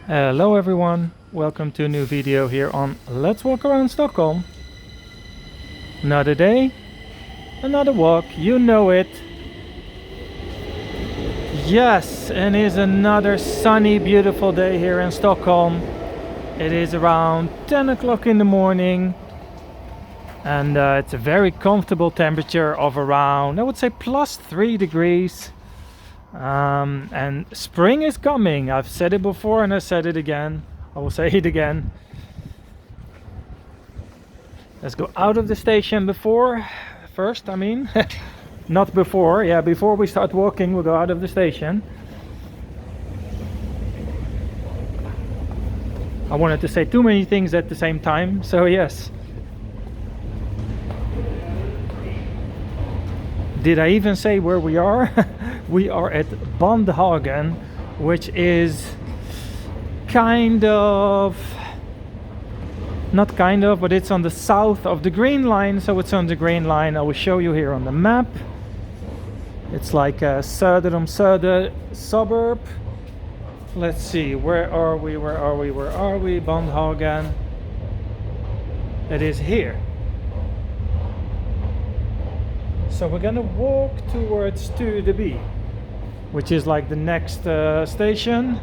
Hello everyone, welcome to a new video here on Let's Walk Around Stockholm. Another day, another walk, you know it. Yes, and it's another sunny, beautiful day here in Stockholm. It is around 10 o'clock in the morning and it's a very comfortable temperature of around, I would say, plus 3 degrees. And spring is coming. I've said it before and I said it again. I will say it again. Let's go out of the station first, I mean. Not before, yeah, before we start walking we'll go out of the station. I wanted to say too many things at the same time, so yes. Did I even say where we are? We are at Bandhagen, which is but it's on the south of the Green Line, so it's on the Green Line. I will show you here on the map. It's like a Söder om Söder suburb. Let's see, where are we? Bandhagen. It is here. So we're gonna walk towards Studeby, which is like the next station.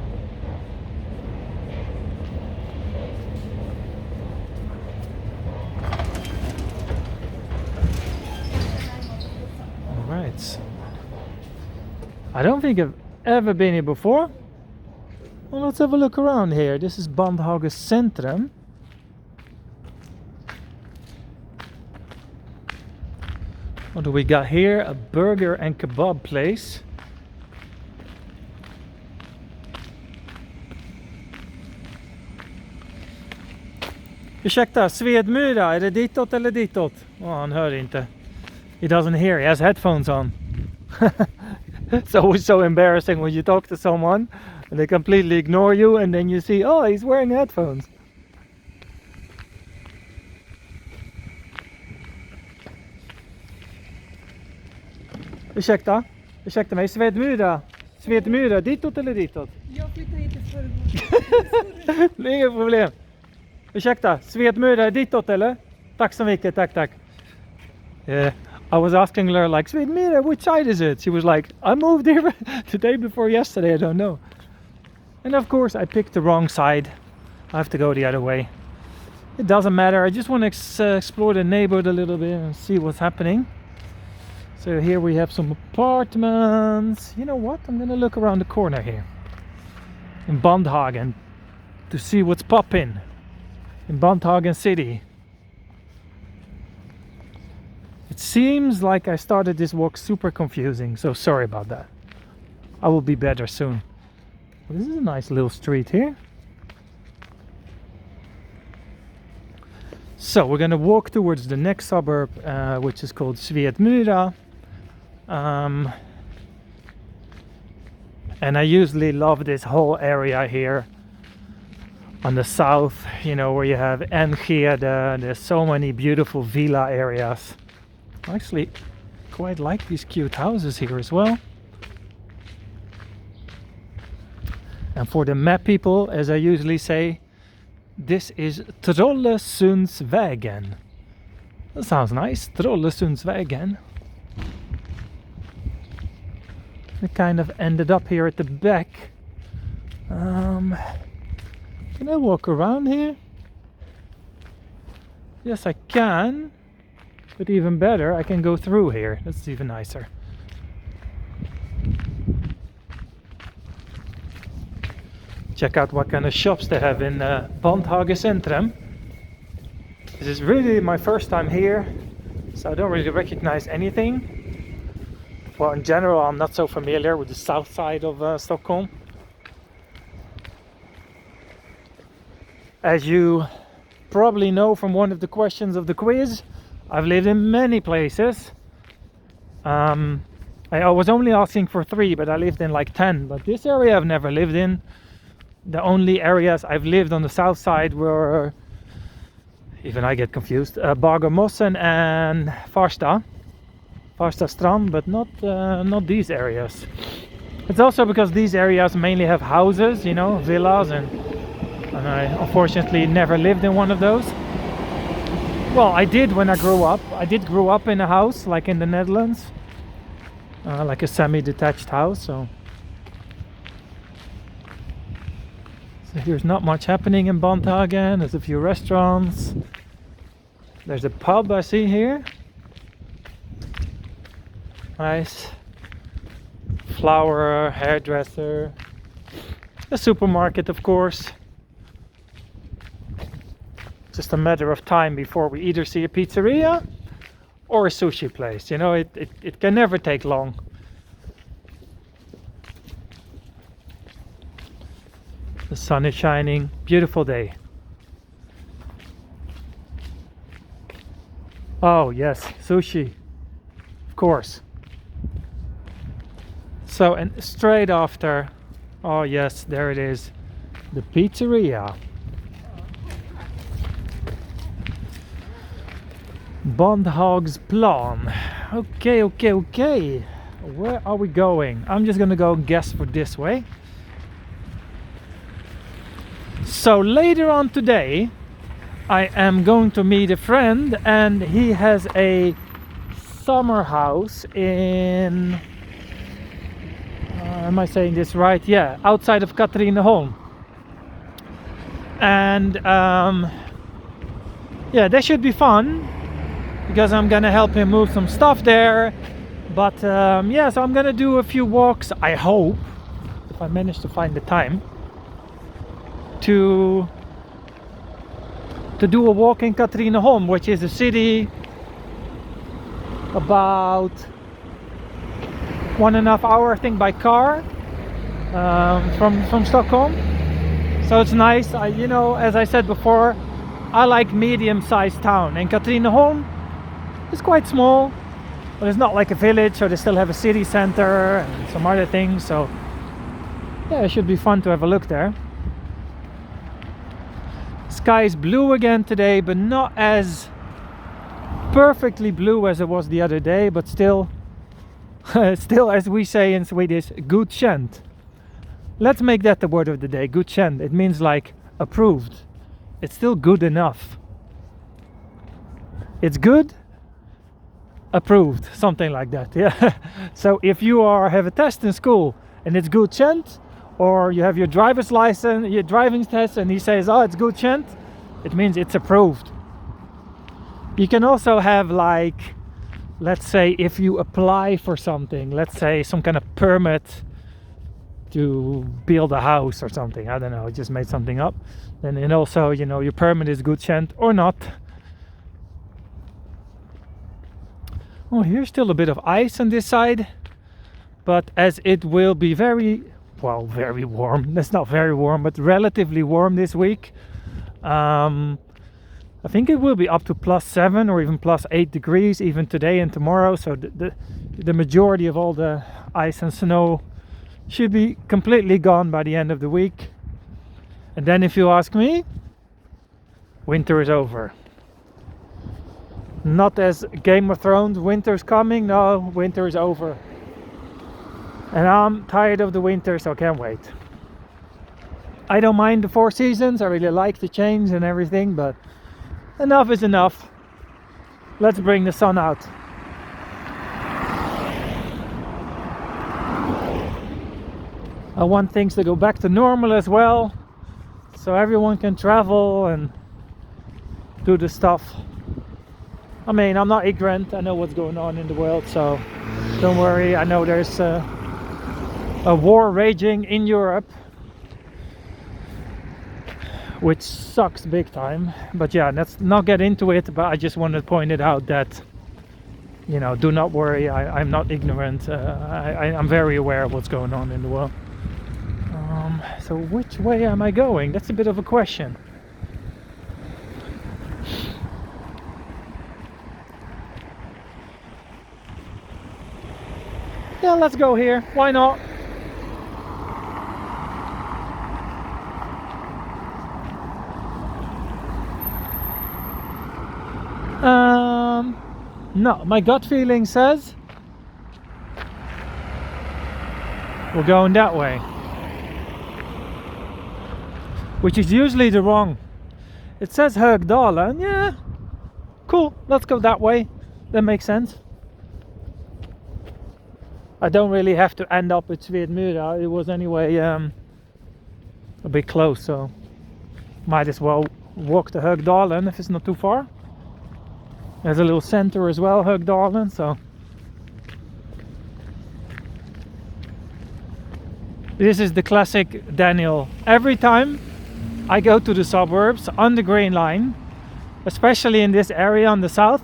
All right. I don't think I've ever been here before. Well, let's have a look around here. This is Bandhagen Centrum. What do we got here? A burger and kebab place. Ursäkta, Svet Mira, är det ditåt eller ditåt? Han hör inte. He doesn't hear, he has headphones on. It's always so embarrassing when you talk to someone and they completely ignore you and then you see, oh, he's wearing headphones. Ursäkta mig, Svet Mira, ditåt eller ditåt? Jag flyttade hit i förrgår. Det är inget problem. Ursäkta, Svet Mira, ditåt eller? Tack så mycket, tack. I was asking her like, Svet Mira, which side is it? She was like, I moved here the day before yesterday, I don't know. And of course I picked the wrong side. I have to go the other way. It doesn't matter, I just want to explore the neighborhood a little bit and see what's happening. So here we have some apartments. You know what? I'm gonna look around the corner here in Bandhagen to see what's poppin' in Bandhagen city. It seems like I started this walk super confusing, so sorry about that. I will be better soon. Well, this is a nice little street here. So we're gonna walk towards the next suburb, which is called Svet Mira. And I usually love this whole area here on the south, you know, where you have Enschede. There's so many beautiful villa areas. I actually quite like these cute houses here as well. And for the map people, as I usually say, this is Trollesundsvägen. That sounds nice, Trollesundsvägen. We kind of ended up here at the back. Can I walk around here? Yes, I can. But even better, I can go through here. That's even nicer. Check out what kind of shops they have in Bandhagen Centrum. This is really my first time here, so I don't really recognize anything. Well, in general, I'm not so familiar with the south side of Stockholm. As you probably know from one of the questions of the quiz, I've lived in many places. I was only asking for 3, but I lived in like 10. But this area I've never lived in. The only areas I've lived on the south side were, even I get confused, Bagarmossen and Farsta Strand, but not these areas. It's also because these areas mainly have houses, you know, villas and and I unfortunately never lived in one of those. Well, I did when I grew up. I did grow up in a house like in the Netherlands, like a semi-detached house. So here's not much happening in Bandhagen. There's a few restaurants. There's a pub I see here. Nice. Flower, hairdresser. A supermarket, of course. Just a matter of time before we either see a pizzeria or a sushi place. You know, it can never take long. The sun is shining. Beautiful day. Oh yes, sushi. Of course. So, and straight after, oh yes, there it is, the pizzeria. Bandhagsplan. Okay. Where are we going? I'm just gonna go guess for this way. So later on today, I am going to meet a friend, and he has a summer house in, am I saying this right? Yeah, outside of Katrineholm. And yeah, that should be fun, because I'm gonna help him move some stuff there. But yeah, so I'm gonna do a few walks, I hope, if I manage to find the time, to do a walk in Katrineholm, which is a city about 1.5 hours, I think, by car from Stockholm. So it's nice. You know, as I said before, I like medium-sized town, and Katrineholm is quite small, but it's not like a village, so they still have a city center and some other things. So yeah, it should be fun to have a look there. Sky is blue again today, but not as perfectly blue as it was the other day, but still still, as we say in Swedish, godkänt. Let's make that the word of the day, godkänt. It means like approved. It's still good enough. It's good, approved, something like that. Yeah. So if you have a test in school and it's godkänt, or you have your driver's license, your driving test, and he says, oh, it's godkänt, it means it's approved. You can also have, like, let's say if you apply for something, let's say some kind of permit to build a house or something, I don't know, I just made something up, then also, you know, your permit is godkänt or not. Oh, here's still a bit of ice on this side, but as it will be very warm, that's not very warm, but relatively warm this week, I think it will be up to +7 or even +8 degrees even today and tomorrow. So the majority of all the ice and snow should be completely gone by the end of the week. And then if you ask me, winter is over. Not as Game of Thrones, winter's coming. No, winter is over. And I'm tired of the winter, so I can't wait. I don't mind the 4 seasons. I really like the change and everything, but enough is enough. Let's bring the sun out. I want things to go back to normal as well, so everyone can travel and do the stuff. I mean, I'm not ignorant. I know what's going on in the world, so don't worry. I know there's a war raging in Europe, which sucks big time. But yeah, let's not get into it, but I just wanted to point it out that, you know, do not worry, I'm not ignorant. I'm very aware of what's going on in the world. So which way am I going? That's a bit of a question. Yeah, let's go here. Why not? No, my gut feeling says we're going that way. which is usually the wrong. It says Högdalen, yeah, cool, let's go that way, that makes sense. I don't really have to end up at Svet Mira, it was anyway a bit close, so might as well walk to Högdalen if it's not too far. There's a little center as well, Högdalen, so this is the classic Daniel. Every time I go to the suburbs on the Green Line, especially in this area on the south,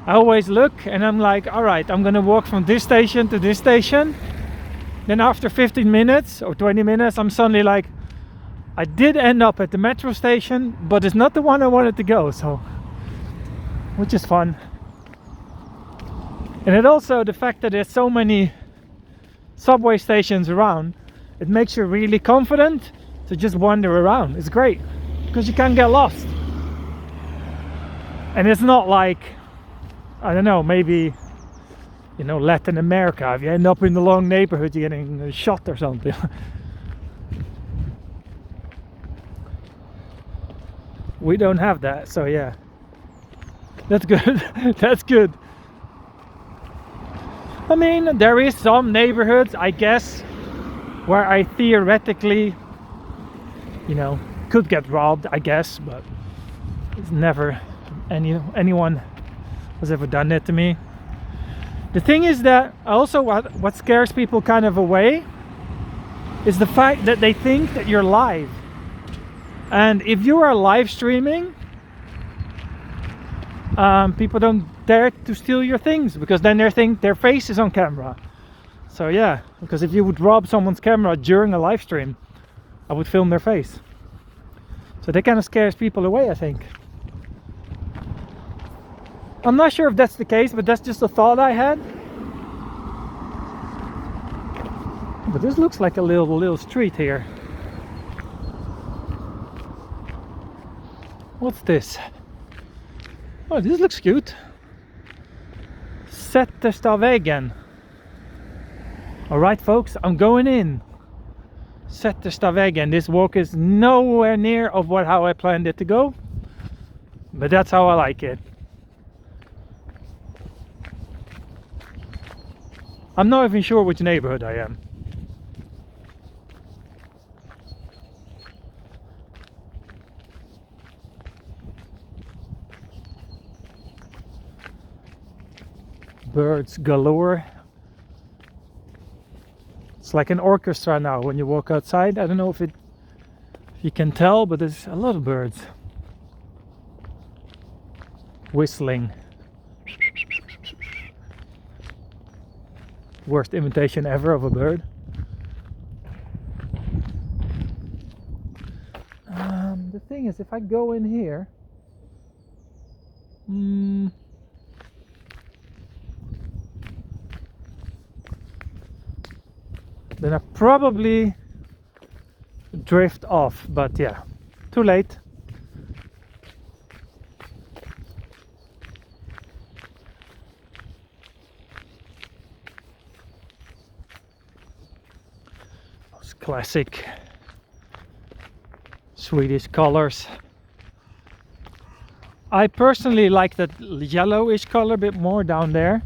I always look and I'm like, alright, I'm gonna walk from this station to this station. Then after 15 minutes or 20 minutes, I'm suddenly like, I did end up at the metro station, but it's not the one I wanted to go, so, which is fun. And it also, the fact that there's so many subway stations around, it makes you really confident to just wander around. It's great because you can't get lost. And it's not like, I don't know, maybe, you know, Latin America, if you end up in the long neighborhood, you're getting shot or something. We don't have that, so yeah, that's good. That's good. I mean, there is some neighborhoods, I guess, where I theoretically, you know, could get robbed, I guess, but it's never anyone has ever done that to me. The thing is that also what scares people kind of away is the fact that they think that you're live. And if you are live streaming, people don't dare to steal your things, because then they think their face is on camera. So yeah, because if you would rob someone's camera during a live stream, I would film their face. So that kind of scares people away, I think. I'm not sure if that's the case, but that's just a thought I had. But this looks like a little street here. What's this? Oh, this looks cute. Sätterstavvägen. Alright folks, I'm going in. Sätterstavvägen. This walk is nowhere near of how I planned it to go, but that's how I like it. I'm not even sure which neighborhood I am. Birds galore. It's like an orchestra now when you walk outside. I don't know if you can tell, but there's a lot of birds whistling. Worst imitation ever of a bird. The thing is, if I go in here, then I probably drift off, but yeah, too late. Those classic Swedish colors. I personally like that yellowish color a bit more down there,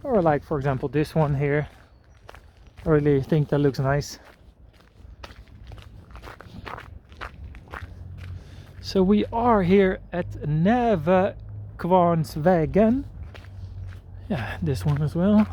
or like for example this one here. I really think that looks nice. So we are here at Näverkvarnsvägen. Yeah, this one as well.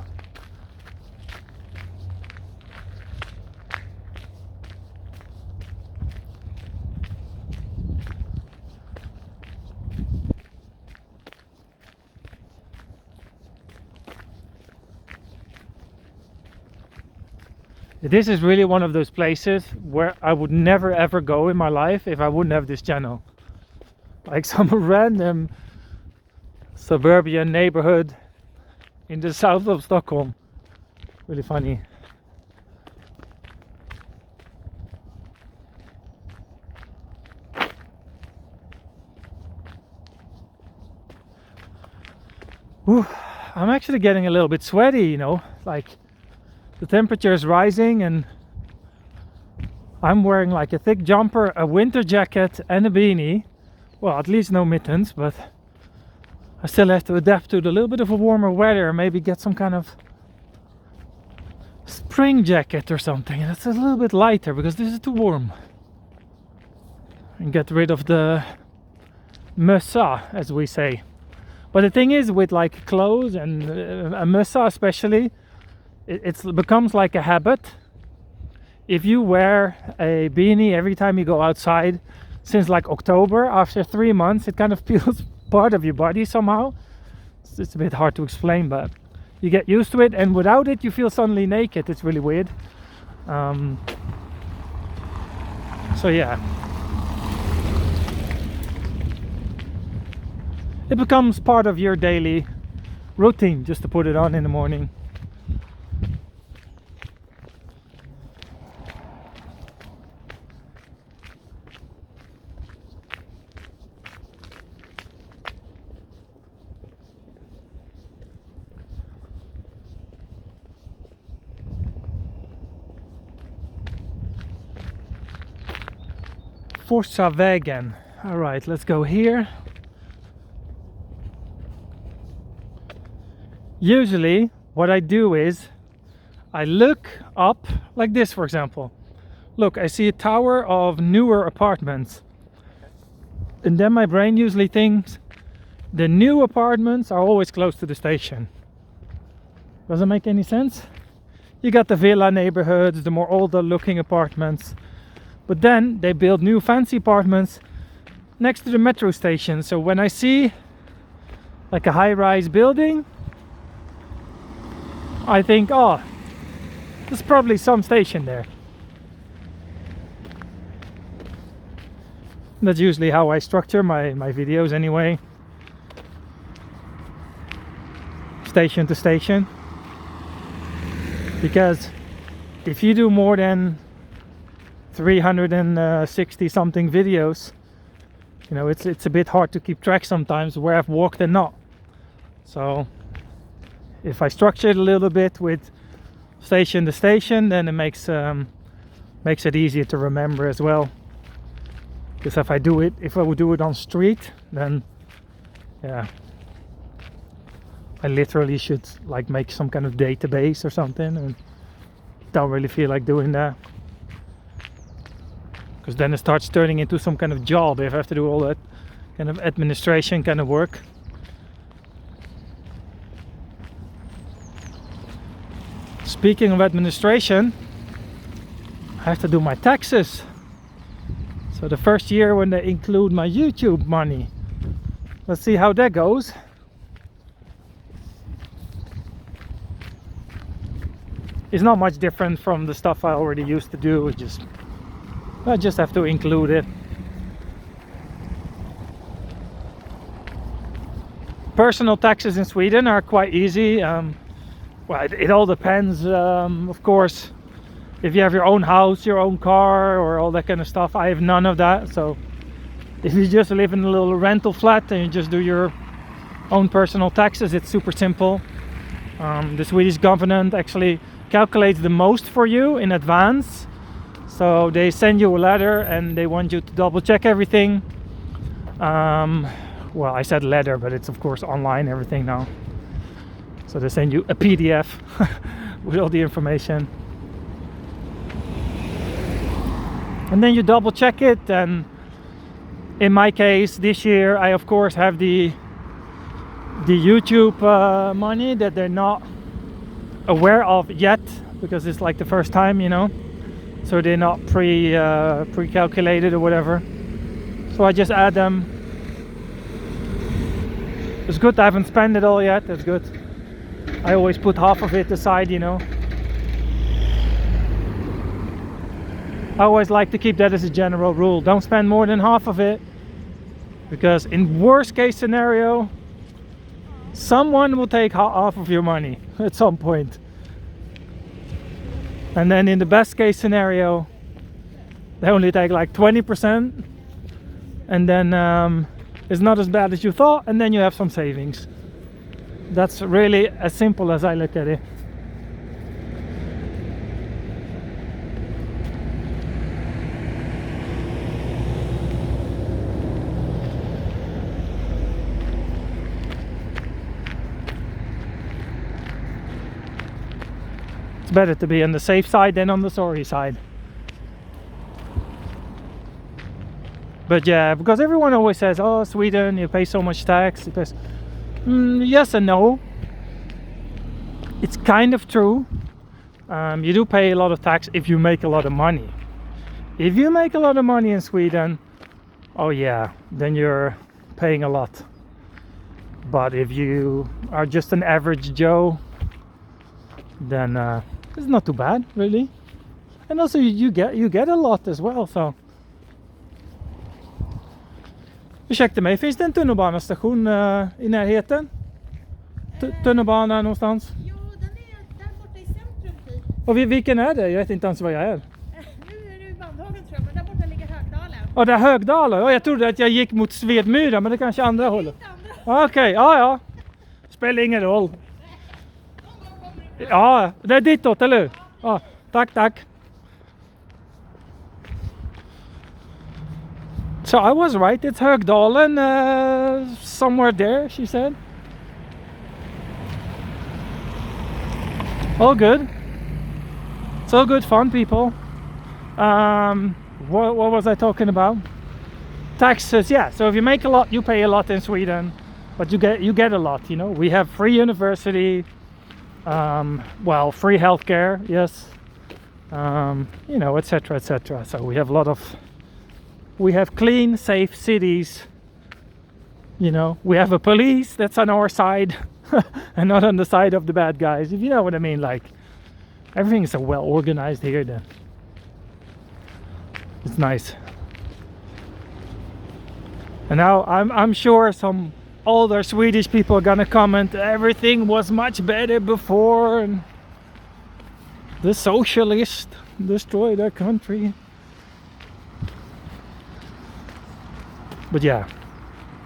This is really one of those places where I would never ever go in my life if I wouldn't have this channel. Like some random suburban neighborhood in the south of Stockholm. Really funny. Ooh, I'm actually getting a little bit sweaty, you know, like the temperature is rising and I'm wearing like a thick jumper, a winter jacket and a beanie. Well, at least no mittens, but I still have to adapt to the little bit of a warmer weather. Maybe get some kind of spring jacket or something that's a little bit lighter, because this is too warm. And get rid of the mössa, as we say. But the thing is, with like clothes and a mössa especially, it becomes like a habit. If you wear a beanie every time you go outside since like October, after 3 months it kind of feels part of your body somehow. It's a bit hard to explain, but you get used to it, and without it you feel suddenly naked. It's really weird. So yeah, it becomes part of your daily routine just to put it on in the morning. Vägen. All right, let's go here. Usually what I do is I look up like this, for example. Look, I see a tower of newer apartments, and then my brain usually thinks the new apartments are always close to the station. Doesn't make any sense. You got the villa neighborhoods, the more older looking apartments, but then they build new fancy apartments next to the metro station. So when I see like a high-rise building, I think, oh, there's probably some station there. That's usually how I structure my videos anyway. Station to station. Because if you do more than 360 something videos, you know, it's a bit hard to keep track sometimes where I've walked and not. So if I structure it a little bit with station to station, then it makes it easier to remember as well. Because if I would do it on street, then yeah, I literally should like make some kind of database or something, and don't really feel like doing that. Because then it starts turning into some kind of job if I have to do all that kind of administration kind of work. Speaking of administration, I have to do my taxes. So the first year when they include my YouTube money, let's see how that goes. It's not much different from the stuff I already used to do. I just have to include it. Personal taxes in Sweden are quite easy. Well, it all depends, of course. If you have your own house, your own car, or all that kind of stuff. I have none of that. So if you just live in a little rental flat and you just do your own personal taxes, it's super simple. The Swedish government actually calculates the most for you in advance. So they send you a letter and they want you to double check everything. Well, I said letter, but it's of course online, everything now. So they send you a PDF with all the information. And then you double check it, and in my case this year I of course have the YouTube money that they're not aware of yet, because it's like the first time, you know, so they're not pre-calculated or whatever. So I just add them. It's good I haven't spent it all yet. That's good. I always put half of it aside, you know. I always like to keep that as a general rule. Don't spend more than half of it, because in worst case scenario, someone will take half of your money at some point. And then in the best case scenario, they only take like 20%, and then it's not as bad as you thought, and then you have some savings. That's really as simple as I look at it. It's better to be on the safe side than on the sorry side. But yeah, because everyone always says, oh, Sweden, you pay so much tax. Because, yes and no. It's kind of true. You do pay a lot of tax if you make a lot of money. If you make a lot of money in Sweden, oh yeah, then you're paying a lot. But if you are just an average Joe, then it's not too bad, really. And also you get a lot as well, so. Ursäkta mig, finns det en tunnelbanestation i närheten? Tunnelbana någonstans? Jo, den är där borta i centrum typ. Och vilken är det? Jag vet inte ens vad jag är. Nu är du i Bandhagen tror jag, men där borta ligger Högdalen. Ja, det är Högdalen. Ja, jag trodde att jag gick mot Svet Mira, men det kanske är andra hållet. Andra. Okej, ja. Spelar ingen roll. Någon gång kommer du. Ja, det är ditåt, eller hur? Ja, tack. So I was right, it's Högdalen, somewhere there, she said. All good. It's all good fun, people. What was I talking about? Taxes, yeah. So if you make a lot, you pay a lot in Sweden, but you get a lot. You know, we have free university, well, free healthcare, yes. You know, etc., etc. So we have a lot of. We have clean, safe cities. You know, we have a police that's on our side and not on the side of the bad guys. If you know what I mean, like everything is so well organized here. Then it's nice. And now I'm sure some older Swedish people are gonna comment. Everything was much better before, and the socialists destroyed our country. But yeah,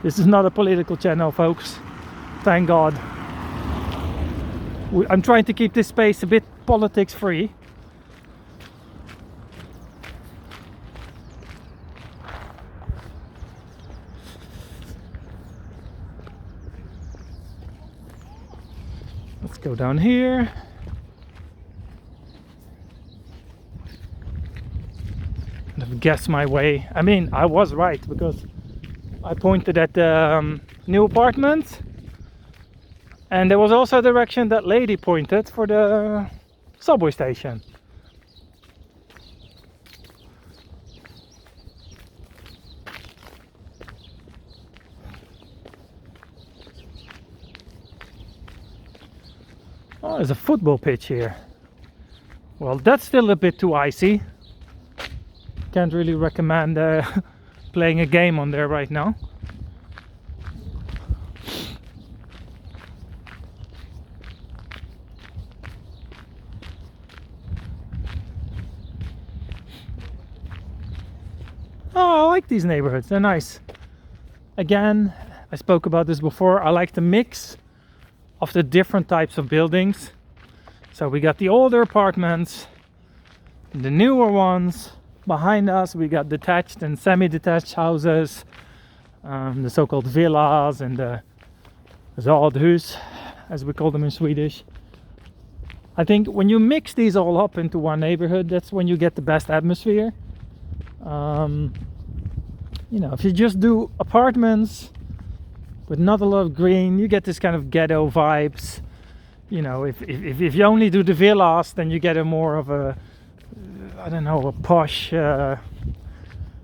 this is not a political channel, folks. Thank God. I'm trying to keep this space a bit politics free. Let's go down here. Guess my way. I mean, I was right because I pointed at the new apartments, and there was also a direction that lady pointed for the subway station. Oh, there's a football pitch here. Well, that's still a bit too icy. Can't really recommend playing a game on there right now. Oh, I like these neighborhoods, they're nice. Again, I spoke about this before, I like the mix of the different types of buildings. So we got the older apartments, the newer ones. Behind us we got detached and semi-detached houses, the so-called villas and the radhus, as we call them in Swedish. I think when you mix these all up into one neighborhood, that's when you get the best atmosphere. You know, if you just do apartments with not a lot of green, you get this kind of ghetto vibes. You know, if you only do the villas, then you get a more of a, I don't know, a posh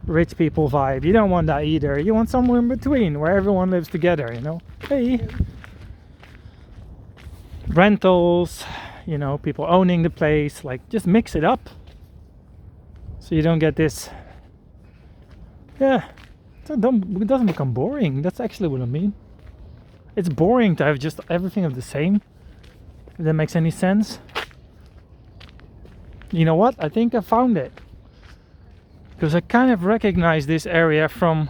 rich people vibe. You don't want that either. You want somewhere in between where everyone lives together, you know. Hey, rentals, you know, people owning the place, like just mix it up so you don't get this, yeah, it doesn't become boring. That's actually what I mean. It's boring to have just everything of the same, if that makes any sense. You know what? I think I found it. Because I kind of recognize this area from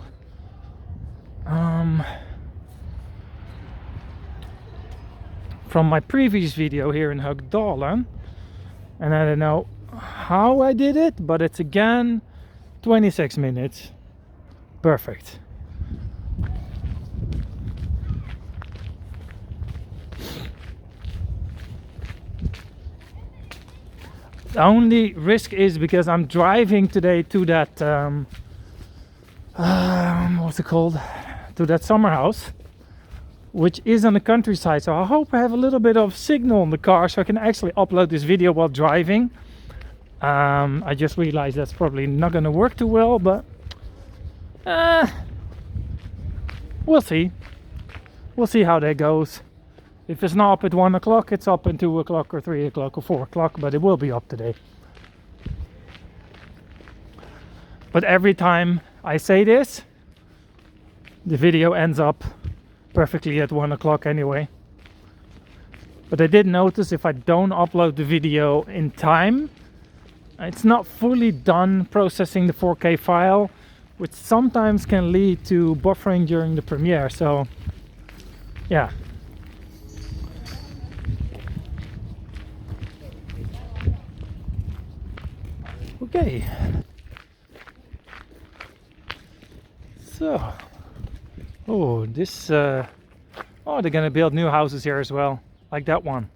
my previous video here in Högdalen. And I don't know how I did it, but it's again 26 minutes. Perfect. The only risk is because I'm driving today to that what's it called, to that summer house, which is on the countryside. So I hope I have a little bit of signal in the car so I can actually upload this video while driving. I just realized that's probably not going to work too well, but we'll see. We'll see how that goes. If it's not up at 1 o'clock, it's up at 2 o'clock or 3 o'clock or 4 o'clock, but it will be up today. But every time I say this, the video ends up perfectly at 1 o'clock anyway. But I did notice if I don't upload the video in time, it's not fully done processing the 4K file, which sometimes can lead to buffering during the premiere. So yeah. Okay. So, oh, this, oh, they're gonna build new houses here as well, like that one.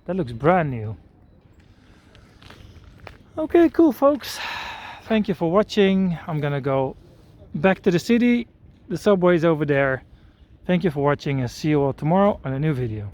That looks brand new. Okay, cool, folks. Thank you for watching. I'm gonna go back to the city. The subway's over there. Thank you for watching and see you all tomorrow on a new video.